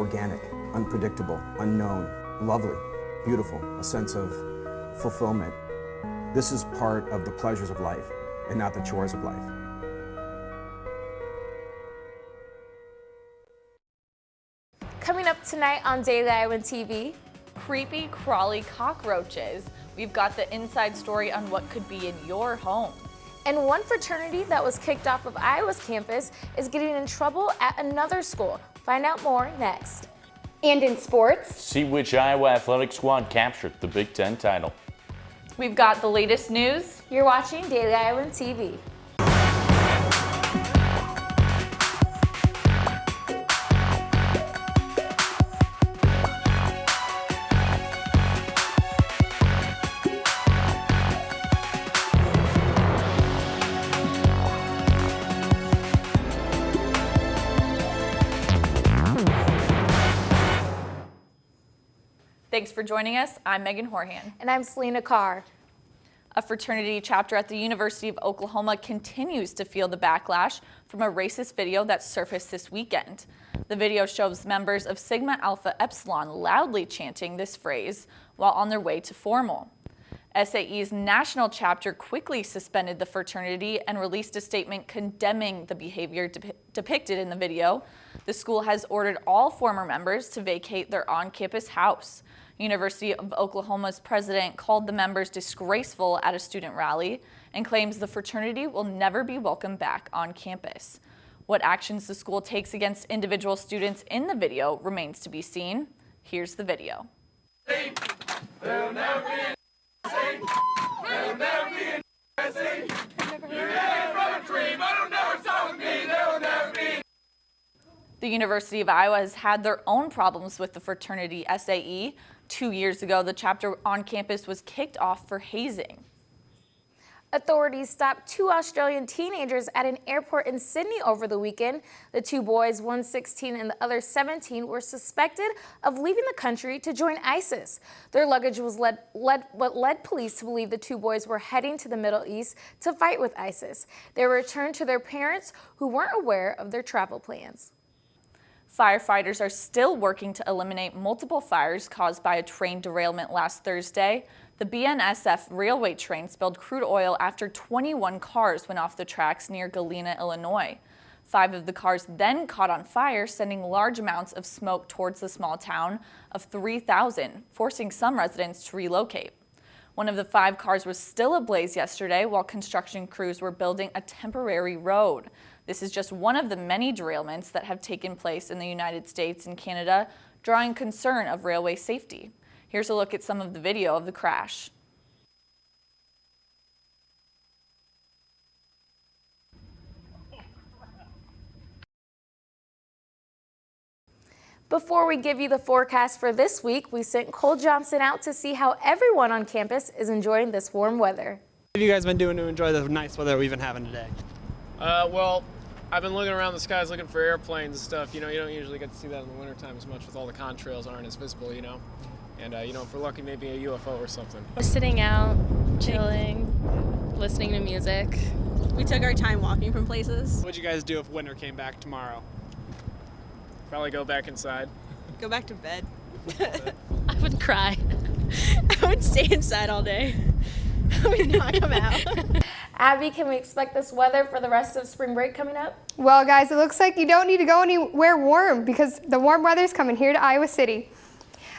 organic, unpredictable, unknown, lovely, beautiful, a sense of fulfillment. This is part of the pleasures of life and not the chores of life. Coming up tonight on Daily Iowan TV. Creepy, crawly cockroaches. We've got the inside story on what could be in your home. And one fraternity that was kicked off of Iowa's campus is getting in trouble at another school. Find out more next. And in sports, see which Iowa athletic squad captured the Big Ten title. We've got the latest news. You're watching Daily Iowan TV. Thanks for joining us. I'm Megan Horhan. And I'm Selena Carr. A fraternity chapter at the University of Oklahoma continues to feel the backlash from a racist video that surfaced this weekend. The video shows members of Sigma Alpha Epsilon loudly chanting this phrase while on their way to formal. SAE's national chapter quickly suspended the fraternity and released a statement condemning the behavior depicted in the video. The school has ordered all former members to vacate their on-campus house. University of Oklahoma's president called the members disgraceful at a student rally and claims the fraternity will never be welcomed back on campus. What actions the school takes against individual students in the video remains to be seen. Here's the video. They'll never be they'll never be you hang from a tree, but it'll never stop with me. They'll never be. The University of Iowa has had their own problems with the fraternity SAE. 2 years ago, the chapter on campus was kicked off for hazing. Authorities stopped 2 Australian teenagers at an airport in Sydney over the weekend. The 2 boys, one 16 and the other 17, were suspected of leaving the country to join ISIS. Their luggage was what led police to believe the 2 boys were heading to the Middle East to fight with ISIS. They were returned to their parents, who weren't aware of their travel plans. Firefighters are still working to eliminate multiple fires caused by a train derailment last Thursday. The BNSF railway train spilled crude oil after 21 cars went off the tracks near Galena, Illinois. 5 of the cars then caught on fire, sending large amounts of smoke towards the small town of 3,000, forcing some residents to relocate. One of the 5 cars was still ablaze yesterday while construction crews were building a temporary road. This is just one of the many derailments that have taken place in the United States and Canada, drawing concern of railway safety. Here's a look at some of the video of the crash. Before we give you the forecast for this week, we sent Cole Johnson out to see how everyone on campus is enjoying this warm weather. What have you guys been doing to enjoy the nice weather we've been having today? Well, I've been looking around the skies looking for airplanes and stuff. You know, you don't usually get to see that in the wintertime as much with all the contrails aren't as visible, you know. And, you know, if we're lucky, maybe a UFO or something. Just sitting out, chilling, listening to music. We took our time walking from places. What would you guys do if winter came back tomorrow? Probably go back inside. Go back to bed. I would cry. I would stay inside all day. I would not come out. Abby, can we expect this weather for the rest of spring break coming up? well guys, it looks like you don't need to go anywhere warm because the warm weather's coming here to Iowa City.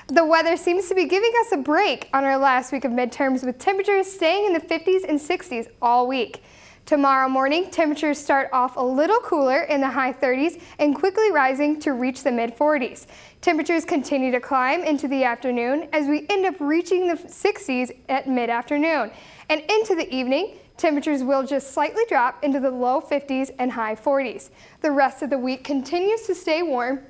The weather seems to be giving us a break on our last week of midterms with temperatures staying in the 50s and 60s all week. Tomorrow morning, temperatures start off a little cooler in the high 30s and quickly rising to reach the mid 40s. Temperatures continue to climb into the afternoon as we end up reaching the 60s at mid-afternoon. And into the evening, temperatures will just slightly drop into the low 50s and high 40s. The rest of the week continues to stay warm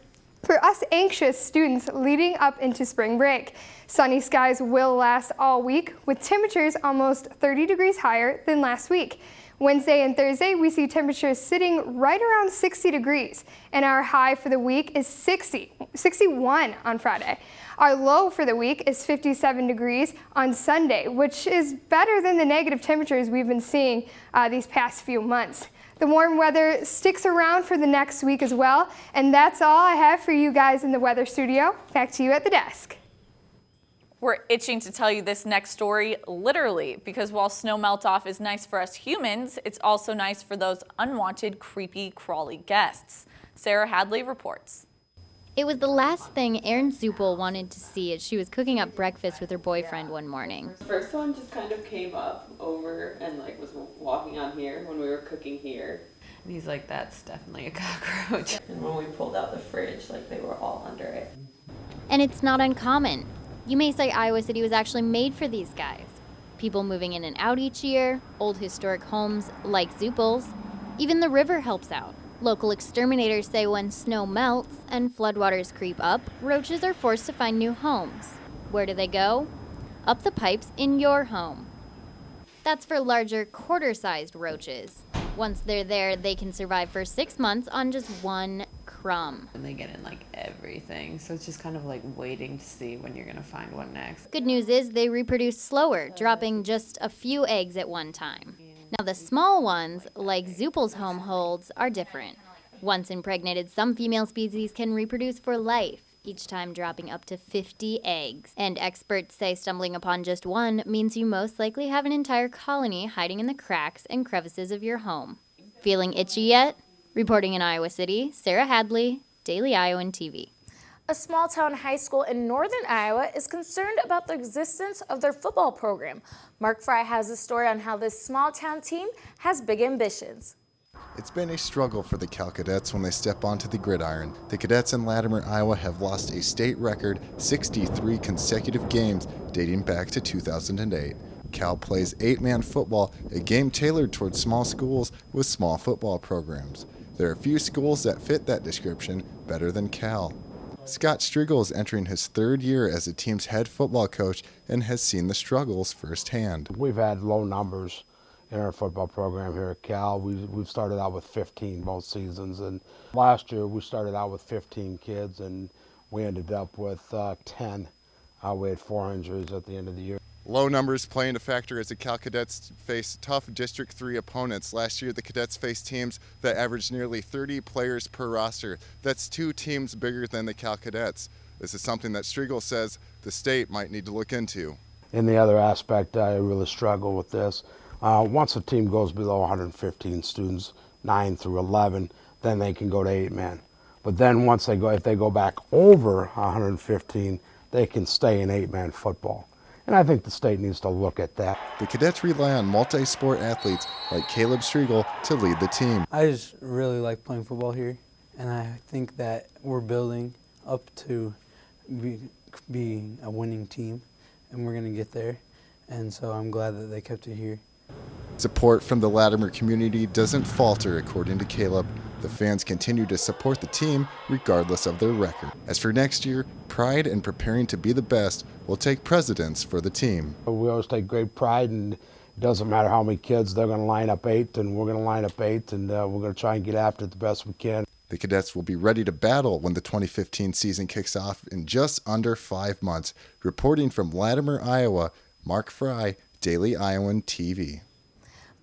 for us anxious students leading up into spring break. Sunny skies will last all week with temperatures almost 30 degrees higher than last week. Wednesday and Thursday, we see temperatures sitting right around 60 degrees, and our high for the week is 61 on Friday. Our low for the week is 57 degrees on Sunday, which is better than the negative temperatures we've been seeing these past few months. The warm weather sticks around for the next week as well. And that's all I have for you guys in the weather studio. Back to you at the desk. We're itching to tell you this next story literally, because while snow melt-off is nice for us humans, it's also nice for those unwanted, creepy, crawly guests. Sarah Hadley reports. It was the last thing Erin Zuppel wanted to see as she was cooking up breakfast with her boyfriend one morning. The first one just kind of came up over and was walking on here when we were cooking here. And he's like, that's definitely a cockroach. And when we pulled out the fridge, they were all under it. And it's not uncommon. You may say Iowa City was actually made for these guys. People moving in and out each year, old historic homes like Zuppel's. Even the river helps out. Local exterminators say when snow melts and floodwaters creep up, roaches are forced to find new homes. Where do they go? Up the pipes in your home. That's for larger, quarter-sized roaches. Once they're there, they can survive for 6 months on just one crumb. And they get in everything, so it's just kind of waiting to see when you're gonna find one next. Good news is they reproduce slower, dropping just a few eggs at one time. Now the small ones, like Zuppel's home holds, are different. Once impregnated, some female species can reproduce for life, each time dropping up to 50 eggs. And experts say stumbling upon just one means you most likely have an entire colony hiding in the cracks and crevices of your home. Feeling itchy yet? Reporting in Iowa City, Sarah Hadley, Daily Iowan TV. A small-town high school in northern Iowa is concerned about the existence of their football program. Mark Fry has a story on how this small-town team has big ambitions. It's been a struggle for the Cal Cadets when they step onto the gridiron. The Cadets in Latimer, Iowa have lost a state record 63 consecutive games dating back to 2008. Cal plays 8-man football, a game tailored towards small schools with small football programs. There are few schools that fit that description better than Cal. Scott Striegel is entering his 3rd year as the team's head football coach and has seen the struggles firsthand. We've had low numbers in our football program here at Cal. We've started out with 15 both seasons, and last year we started out with 15 kids and we ended up with 10. We had 4 injuries at the end of the year. Low numbers playing a factor as the Cal Cadets face tough District 3 opponents. Last year, the Cadets faced teams that averaged nearly 30 players per roster. That's 2 teams bigger than the Cal Cadets. This is something that Striegel says the state might need to look into. In the other aspect, I really struggle with this. Once a team goes below 115 students, 9 through 11, then they can go to 8-man. But then once if they go back over 115, they can stay in 8-man football. And I think the state needs to look at that. The Cadets rely on multi-sport athletes like Caleb Striegel to lead the team. I just really like playing football here, and I think that we're building up to being a winning team, and we're going to get there. And so I'm glad that they kept it here. Support from the Latimer community doesn't falter, according to Caleb. The fans continue to support the team regardless of their record. As for next year, pride in preparing to be the best will take precedence for the team. We always take great pride, and it doesn't matter how many kids, they're going to line up 8, and we're going to line up 8, and we're going to try and get after it the best we can. The Cadets will be ready to battle when the 2015 season kicks off in just under 5 months. Reporting from Latimer, Iowa, Mark Fry, Daily Iowan TV.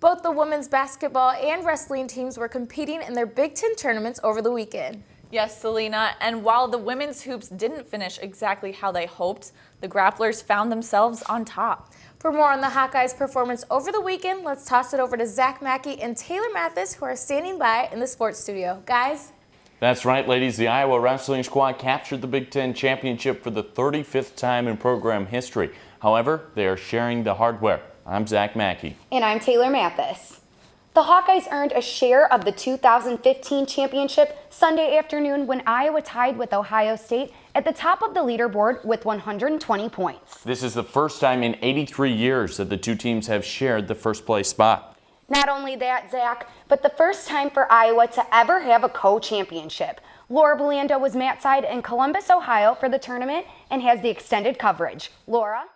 Both the women's basketball and wrestling teams were competing in their Big Ten tournaments over the weekend. Yes, Selena, and while the women's hoops didn't finish exactly how they hoped, the grapplers found themselves on top. For more on the Hawkeyes' performance over the weekend, let's toss it over to Zach Mackey and Taylor Mathis, who are standing by in the sports studio. Guys? That's right, ladies. The Iowa wrestling squad captured the Big Ten championship for the 35th time in program history. However, they are sharing the hardware. I'm Zach Mackey. And I'm Taylor Mathis. The Hawkeyes earned a share of the 2015 championship Sunday afternoon when Iowa tied with Ohio State at the top of the leaderboard with 120 points. This is the first time in 83 years that the two teams have shared the first place spot. Not only that, Zach, but the first time for Iowa to ever have a co-championship. Laura Belando was mat side in Columbus, Ohio for the tournament and has the extended coverage. Laura?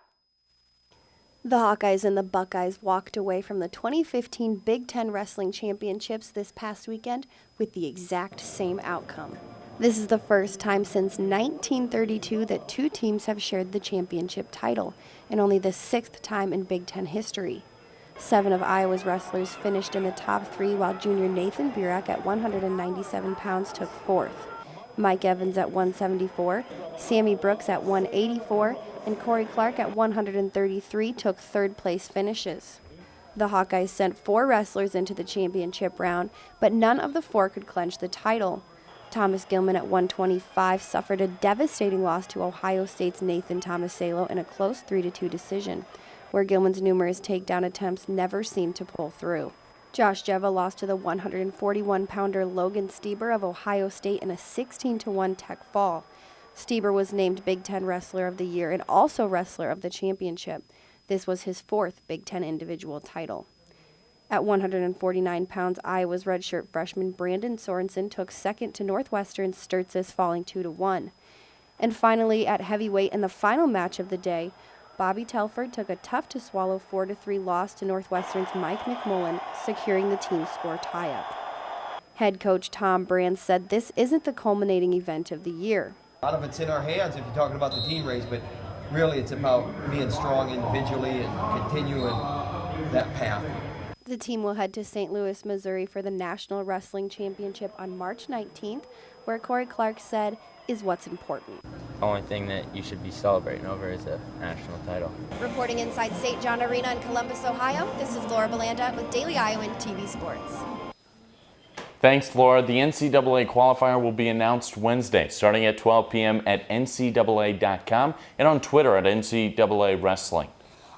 The Hawkeyes and the Buckeyes walked away from the 2015 Big Ten Wrestling Championships this past weekend with the exact same outcome. This is the first time since 1932 that 2 teams have shared the championship title, and only the 6th time in Big Ten history. 7 of Iowa's wrestlers finished in the top 3, while junior Nathan Burek at 197 pounds took 4th. Mike Evans at 174, Sammy Brooks at 184, and Corey Clark at 133 took 3rd place finishes. The Hawkeyes sent 4 wrestlers into the championship round, but none of the 4 could clinch the title. Thomas Gilman at 125 suffered a devastating loss to Ohio State's Nathan Tomasalo in a close 3-2 decision, where Gilman's numerous takedown attempts never seemed to pull through. Josh Jeva lost to the 141-pounder Logan Stieber of Ohio State in a 16-1 tech fall. Stieber was named Big Ten Wrestler of the Year and also Wrestler of the Championship. This was his 4th Big Ten individual title. At 149 pounds, Iowa's redshirt freshman Brandon Sorensen took 2nd to Northwestern's Sturtzis, falling 2-1. And finally, at heavyweight in the final match of the day, Bobby Telford took a tough-to-swallow 4-3 loss to Northwestern's Mike McMullen, securing the team score tie-up. Head coach Tom Brand said this isn't the culminating event of the year. A lot of it's in our hands if you're talking about the team race, but really it's about being strong individually and continuing that path. The team will head to St. Louis, Missouri for the National Wrestling Championship on March 19th, where Corey Clark said is what's important. The only thing that you should be celebrating over is a national title. Reporting inside St. John Arena in Columbus, Ohio, this is Laura Belanda with Daily Iowan TV Sports. Thanks, Laura. The NCAA qualifier will be announced Wednesday, starting at 12 p.m. at ncaa.com and on Twitter at NCAA Wrestling.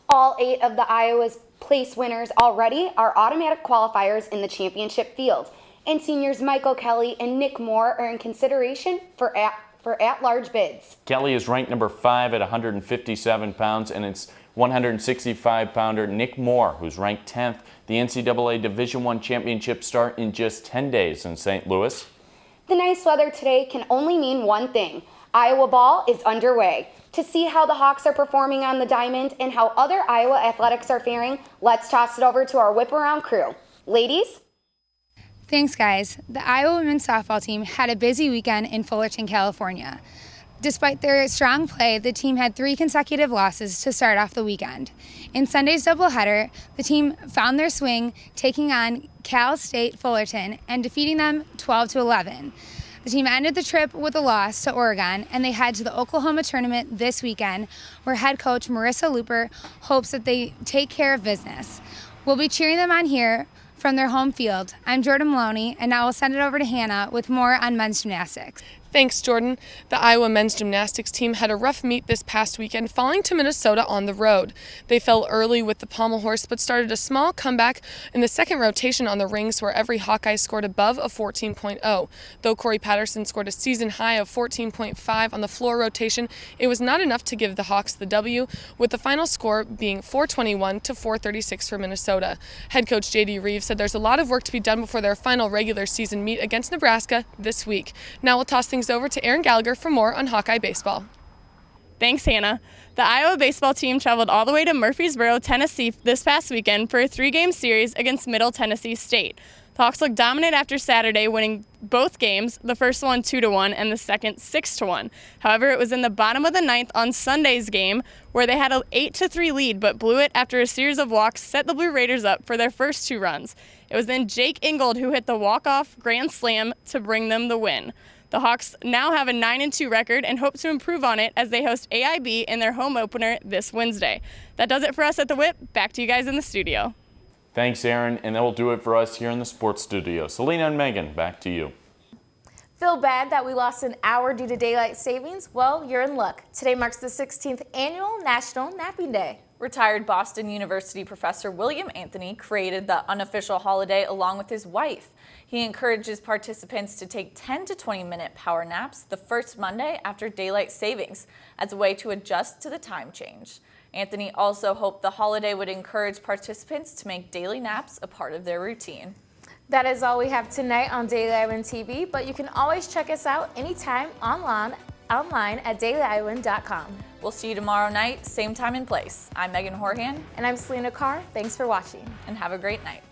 All 8 of the Iowa's place winners already are automatic qualifiers in the championship field, and seniors Michael Kelly and Nick Moore are in consideration for at-large bids. Kelly is ranked number 5 at 157 pounds, and it's 165-pounder Nick Moore, who's ranked 10th. The NCAA Division I championships start in just 10 days in St. Louis. The nice weather today can only mean one thing. Iowa ball is underway. To see how the Hawks are performing on the diamond and how other Iowa athletics are faring, let's toss it over to our whip-around crew. Ladies? Thanks, guys. The Iowa women's softball team had a busy weekend in Fullerton, California. Despite their strong play, the team had 3 consecutive losses to start off the weekend. In Sunday's doubleheader, the team found their swing, taking on Cal State Fullerton and defeating them 12-11. The team ended the trip with a loss to Oregon, and they head to the Oklahoma tournament this weekend, where head coach Marissa Looper hopes that they take care of business. We'll be cheering them on here from their home field. I'm Jordan Maloney, and now we'll send it over to Hannah with more on men's gymnastics. Thanks, Jordan. The Iowa men's gymnastics team had a rough meet this past weekend, falling to Minnesota on the road. They fell early with the pommel horse, but started a small comeback in the second rotation on the rings, where every Hawkeye scored above a 14.0. Though Corey Patterson scored a season high of 14.5 on the floor rotation, it was not enough to give the Hawks the W, with the final score being 421 to 436 for Minnesota. Head coach J.D. Reeves said there's a lot of work to be done before their final regular season meet against Nebraska this week. Now we'll toss things over to Aaron Gallagher for more on Hawkeye baseball. Thanks, Hannah. The Iowa baseball team traveled all the way to Murfreesboro, Tennessee this past weekend for a 3-game series against Middle Tennessee State. The Hawks looked dominant after Saturday, winning both games, the first one 2-1 and the second 6-1. However, it was in the bottom of the 9th on Sunday's game where they had an 8-3 lead but blew it after a series of walks set the Blue Raiders up for their first 2 runs. It was then Jake Ingold who hit the walk-off grand slam to bring them the win. The Hawks now have a 9-2 record and hope to improve on it as they host AIB in their home opener this Wednesday. That does it for us at the Whip. Back to you guys in the studio. Thanks, Aaron, and that will do it for us here in the sports studio. Selena and Megan, back to you. Feel bad that we lost an hour due to daylight savings? Well, you're in luck. Today marks the 16th annual National Napping Day. Retired Boston University professor William Anthony created the unofficial holiday along with his wife. He encourages participants to take 10 to 20-minute power naps the first Monday after daylight savings as a way to adjust to the time change. Anthony also hoped the holiday would encourage participants to make daily naps a part of their routine. That is all we have tonight on Daily Iowan TV, but you can always check us out anytime online at dailyiowan.com. We'll see you tomorrow night, same time and place. I'm Megan Horhan. And I'm Selena Carr. Thanks for watching. And have a great night.